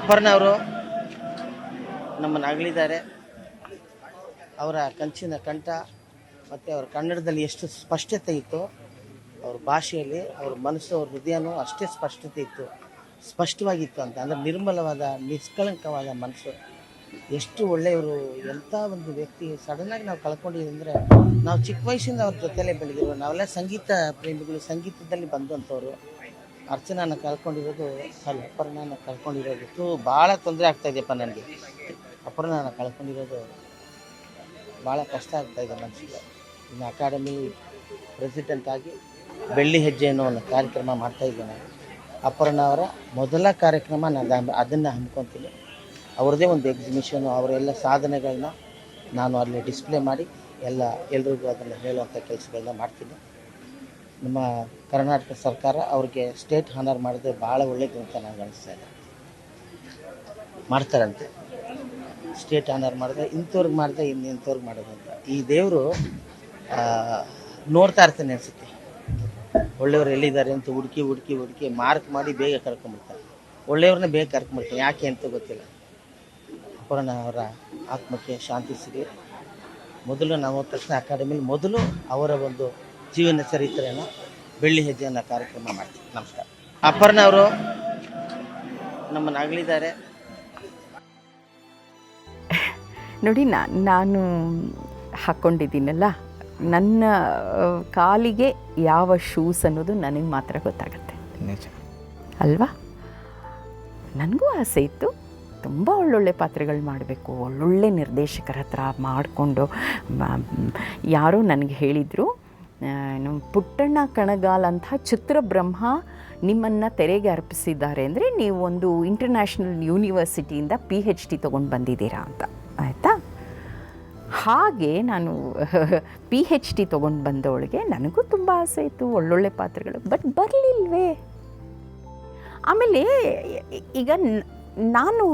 ಅಪರ್ಣ ಅವರು ನಮ್ಮನ್ನು ಅಗಲಿದ್ದಾರೆ. ಅವರ ಕಂಚಿನ ಕಂಠ ಮತ್ತು ಅವರ ಕನ್ನಡದಲ್ಲಿ ಎಷ್ಟು ಸ್ಪಷ್ಟತೆ ಇತ್ತು, ಅವ್ರ ಭಾಷೆಯಲ್ಲಿ ಅವ್ರ ಮನಸ್ಸು, ಅವ್ರ ಹೃದಯನೂ ಅಷ್ಟೇ ಸ್ಪಷ್ಟತೆ ಇತ್ತು, ಸ್ಪಷ್ಟವಾಗಿತ್ತು ಅಂತ. ಅಂದರೆ ನಿರ್ಮಲವಾದ ನಿಷ್ಕಳಂಕವಾದ ಮನಸ್ಸು. ಎಷ್ಟು ಒಳ್ಳೆಯವರು, ಎಂಥ ಒಂದು ವ್ಯಕ್ತಿ ಸಡನ್ನಾಗಿ ನಾವು ಕಳ್ಕೊಂಡಿದ್ದೀವಿ. ಅಂದರೆ ನಾವು ಚಿಕ್ಕ ವಯಸ್ಸಿಂದ ಅವ್ರ ಜೊತೆಲೇ ಬೆಳೆದಿರೋ, ನಾವೆಲ್ಲ ಸಂಗೀತ ಪ್ರೇಮಿಗಳು, ಸಂಗೀತದಲ್ಲಿ ಬಂದಂಥವ್ರು. ಅರ್ಚನಾನ ಕಳ್ಕೊಂಡಿರೋದು, ಅಪರ್ಣನ ಕಳ್ಕೊಂಡಿರೋದು ಭಾಳ ತೊಂದರೆ ಆಗ್ತಾಯಿದೆಯಪ್ಪ ನನಗೆ. ಅಪರ್ಣನ ಕಳ್ಕೊಂಡಿರೋದು ಭಾಳ ಕಷ್ಟ ಆಗ್ತಾಯಿದೆ ಮನಸ್ಸಿಗೆ. ಇನ್ನು ಅಕಾಡೆಮಿ ಪ್ರೆಸಿಡೆಂಟ್ ಆಗಿ ಬೆಳ್ಳಿ ಹೆಜ್ಜೆ ಅನ್ನೋ ಒಂದು ಕಾರ್ಯಕ್ರಮ ಮಾಡ್ತಾಯಿದ್ದೇನೆ. ಅಪರ್ಣ ಅವರ ಮೊದಲ ಕಾರ್ಯಕ್ರಮ ನಾನು ಅದನ್ನು ಹಮ್ಮಿಕೊತೀನಿ. ಅವ್ರದ್ದೇ ಒಂದು ಎಕ್ಸಿಬಿಷನು, ಅವರೆಲ್ಲ ಸಾಧನೆಗಳನ್ನ ನಾನು ಅಲ್ಲಿ ಡಿಸ್ಪ್ಲೇ ಮಾಡಿ ಎಲ್ರಿಗೂ ಅದನ್ನು ಹೇಳುವಂಥ ಕೆಲಸಗಳನ್ನ ಮಾಡ್ತೀನಿ. ನಮ್ಮ ಕರ್ನಾಟಕ ಸರ್ಕಾರ ಅವ್ರಿಗೆ ಸ್ಟೇಟ್ ಹಾನರ್ ಮಾಡಿದ್ರೆ ಭಾಳ ಒಳ್ಳೇದು ಅಂತ ನನಗೆ ಅನಿಸ್ತಾ ಇದೆ. ಮಾಡ್ತಾರಂತೆ, ಸ್ಟೇಟ್ ಹಾನರ್ ಮಾಡಿದ್ರೆ ಇಂಥವ್ರಿಗೆ ಮಾಡಿದ್ರೆ ಇಂಥವ್ರಿಗೆ ಮಾಡೋದು ಅಂತ. ಈ ದೇವರು ನೋಡ್ತಾ ಇರ್ತಾನೆ ಅನಿಸುತ್ತೆ, ಒಳ್ಳೆಯವ್ರು ಎಲ್ಲಿದ್ದಾರೆ ಅಂತ ಹುಡುಕಿ ಮಾರ್ಕ್ ಮಾಡಿ ಬೇಗ ಕರ್ಕೊಂಡ್ಬಿಡ್ತಾರೆ. ಒಳ್ಳೆಯವ್ರನ್ನ ಬೇಗ ಕರ್ಕೊಂಡ್ಬಿಡ್ತಾರೆ, ಯಾಕೆ ಅಂತ ಗೊತ್ತಿಲ್ಲ. ಅಪರ್ಣ ಅವರ ಆತ್ಮಕ್ಕೆ ಶಾಂತಿ ಸಿಗಲಿ. ಮೊದಲು ನಾವು ಹೋದ ತಕ್ಷಣ ಅಕಾಡೆಮಿಲಿ ಮೊದಲು ಅವರ ಒಂದು ಜೀವನ ಚರಿತ್ರೆಯನ್ನು ಬೆಳ್ಳಿ ಹೆಜ್ಜೆಯನ್ನು ಕಾರ್ಯಕ್ರಮ ಮಾಡ್ತೀವಿ. ನಮಸ್ಕಾರ. ಅಪರ್ಣ ಅವರು ನಮ್ಮನ್ನು ಅಗಲಿದ್ದಾರೆ. ನೋಡಿ, ನಾನು ಹಾಕ್ಕೊಂಡಿದ್ದೀನಲ್ಲ, ನನ್ನ ಕಾಲಿಗೆ ಯಾವ ಶೂಸ್ ಅನ್ನೋದು ನನಗೆ ಮಾತ್ರ ಗೊತ್ತಾಗುತ್ತೆ, ನಿಜ ಅಲ್ವಾ? ನನಗೂ ಆಸೆ ಇತ್ತು ತುಂಬ ಒಳ್ಳೊಳ್ಳೆ ಪಾತ್ರಗಳು ಮಾಡಬೇಕು, ಒಳ್ಳೊಳ್ಳೆ ನಿರ್ದೇಶಕರ ಹತ್ರ ಮಾಡಿಕೊಂಡು. ಯಾರೋ ನನಗೆ ಹೇಳಿದರು, ಪುಟ್ಟಣ್ಣ ಕಣಗಾಲ್ ಅಂತ ಚಿತ್ರಬ್ರಹ್ಮ ನಿಮ್ಮನ್ನು ತೆರೆಗೆ ಅರ್ಪಿಸಿದ್ದಾರೆ ಅಂದರೆ ನೀವು ಒಂದು ಇಂಟರ್ನ್ಯಾಷನಲ್ ಯೂನಿವರ್ಸಿಟಿಯಿಂದ PhD ತೊಗೊಂಡು ಬಂದಿದ್ದೀರಾ ಅಂತ. ಆಯಿತಾ? ಹಾಗೆ ನಾನು PhD ತೊಗೊಂಡು ಬಂದವಳಿಗೆ ನನಗೂ ತುಂಬ ಆಸೆ ಇತ್ತು, ಒಳ್ಳೊಳ್ಳೆ ಪಾತ್ರಗಳು, ಬಟ್ ಬರಲಿಲ್ವೇ. ಆಮೇಲೆ ಈಗ ನಾನು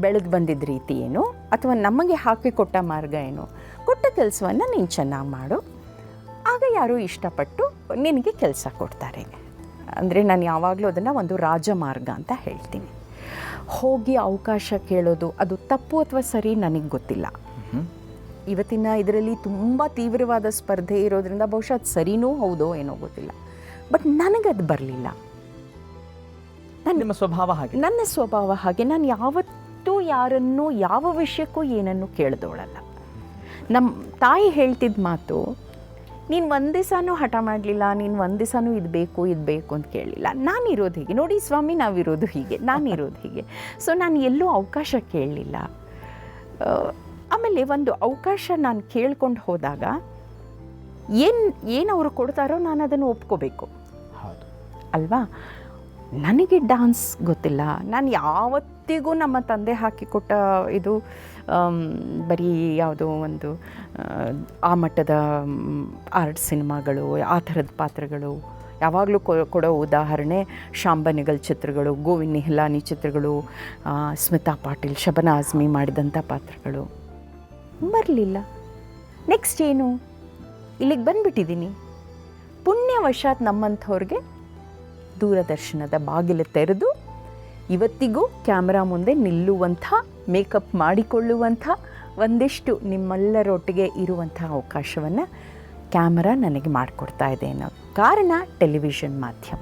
ಬೆಳೆದು ಬಂದಿದ್ದ ರೀತಿ ಏನು, ಅಥವಾ ನಮಗೆ ಹಾಕಿಕೊಟ್ಟ ಮಾರ್ಗ ಏನು, ಕೊಟ್ಟ ಕೆಲಸವನ್ನು ನೀನು ಚೆನ್ನಾಗಿ ಮಾಡು, ಆಗ ಯಾರೋ ಇಷ್ಟಪಟ್ಟು ನಿನಗೆ ಕೆಲಸ ಕೊಡ್ತಾರೆ. ಅಂದರೆ ನಾನು ಯಾವಾಗಲೂ ಅದನ್ನು ಒಂದು ರಾಜಮಾರ್ಗ ಅಂತ ಹೇಳ್ತೀನಿ. ಹೋಗಿ ಅವಕಾಶ ಕೇಳೋದು ಅದು ತಪ್ಪು ಅಥವಾ ಸರಿ ನನಗೆ ಗೊತ್ತಿಲ್ಲ. ಇವತ್ತಿನ ಇದರಲ್ಲಿ ತುಂಬ ತೀವ್ರವಾದ ಸ್ಪರ್ಧೆ ಇರೋದ್ರಿಂದ ಬಹುಶಃ ಅದು ಸರಿನೂ ಹೌದೋ ಏನೋ ಗೊತ್ತಿಲ್ಲ, ಬಟ್ ನನಗದು ಬರಲಿಲ್ಲ. ನಿಮ್ಮ ಸ್ವಭಾವ ಹಾಗೆ, ನನ್ನ ಸ್ವಭಾವ ಹಾಗೆ. ನಾನು ಯಾವತ್ತೂ ಯಾರನ್ನೂ ಯಾವ ವಿಷಯಕ್ಕೂ ಏನನ್ನೂ ಕೇಳಿದವಳಲ್ಲ. ನಮ್ಮ ತಾಯಿ ಹೇಳ್ತಿದ್ದ ಮಾತು, ನೀನು ಒಂದು ದಿವಸನೂ ಹಠ ಮಾಡಲಿಲ್ಲ, ನೀನು ಒಂದು ದಿವಸನೂ ಇದು ಬೇಕು ಅಂತ ಕೇಳಲಿಲ್ಲ. ನಾನಿರೋದು ಹೀಗೆ ನೋಡಿ ಸ್ವಾಮಿ, ನಾವಿರೋದು ಹೀಗೆ, ನಾನಿರೋದು ಹೀಗೆ. ಸೊ ನಾನು ಎಲ್ಲೂ ಅವಕಾಶ ಕೇಳಲಿಲ್ಲ. ಆಮೇಲೆ ಒಂದು ಅವಕಾಶ ನಾನು ಕೇಳ್ಕೊಂಡು ಹೋದಾಗ ಏನು ಅವರು ಕೊಡ್ತಾರೋ ನಾನು ಅದನ್ನು ಒಪ್ಕೋಬೇಕು, ಹೌದು ಅಲ್ವಾ? ನನಗೆ ಡ್ಯಾನ್ಸ್ ಗೊತ್ತಿಲ್ಲ. ನಾನು ಯಾವತ್ತಿಗೂ ನಮ್ಮ ತಂದೆ ಹಾಕಿಕೊಟ್ಟ ಇದು ಬರೀ ಯಾವುದೋ ಒಂದು ಆ ಮಟ್ಟದ ಆರ್ಟ್ ಸಿನಿಮಾಗಳು, ಆ ಥರದ ಪಾತ್ರಗಳು. ಯಾವಾಗಲೂ ಕೊಡೋ ಉದಾಹರಣೆ ಶಾಂಬನಿಗಲ್ ಚಿತ್ರಗಳು, ಗೋವಿಂದ್ ನಿಹಲಾನಿ ಚಿತ್ರಗಳು, ಸ್ಮಿತಾ ಪಾಟೀಲ್, ಶಬನಾ ಆಜ್ಮಿ ಮಾಡಿದಂಥ ಪಾತ್ರಗಳು ಬರಲಿಲ್ಲ. ನೆಕ್ಸ್ಟ್ ಏನು, ಇಲ್ಲಿಗೆ ಬಂದುಬಿಟ್ಟಿದ್ದೀನಿ. ಪುಣ್ಯವಶಾತ್ ನಮ್ಮಂಥವ್ರಿಗೆ ದೂರದರ್ಶನದ ಬಾಗಿಲು ತೆರೆದು ಇವತ್ತಿಗೂ ಕ್ಯಾಮ್ರಾ ಮುಂದೆ ನಿಲ್ಲುವಂಥ, ಮೇಕಪ್ ಮಾಡಿಕೊಳ್ಳುವಂಥ, ಒಂದಿಷ್ಟು ನಿಮ್ಮೆಲ್ಲರೊಟ್ಟಿಗೆ ಇರುವಂಥ ಅವಕಾಶವನ್ನು ಕ್ಯಾಮರಾ ನನಗೆ ಮಾಡಿಕೊಡ್ತಾ ಇದೆ ಅನ್ನೋ ಕಾರಣ ಟೆಲಿವಿಷನ್ ಮಾಧ್ಯಮ.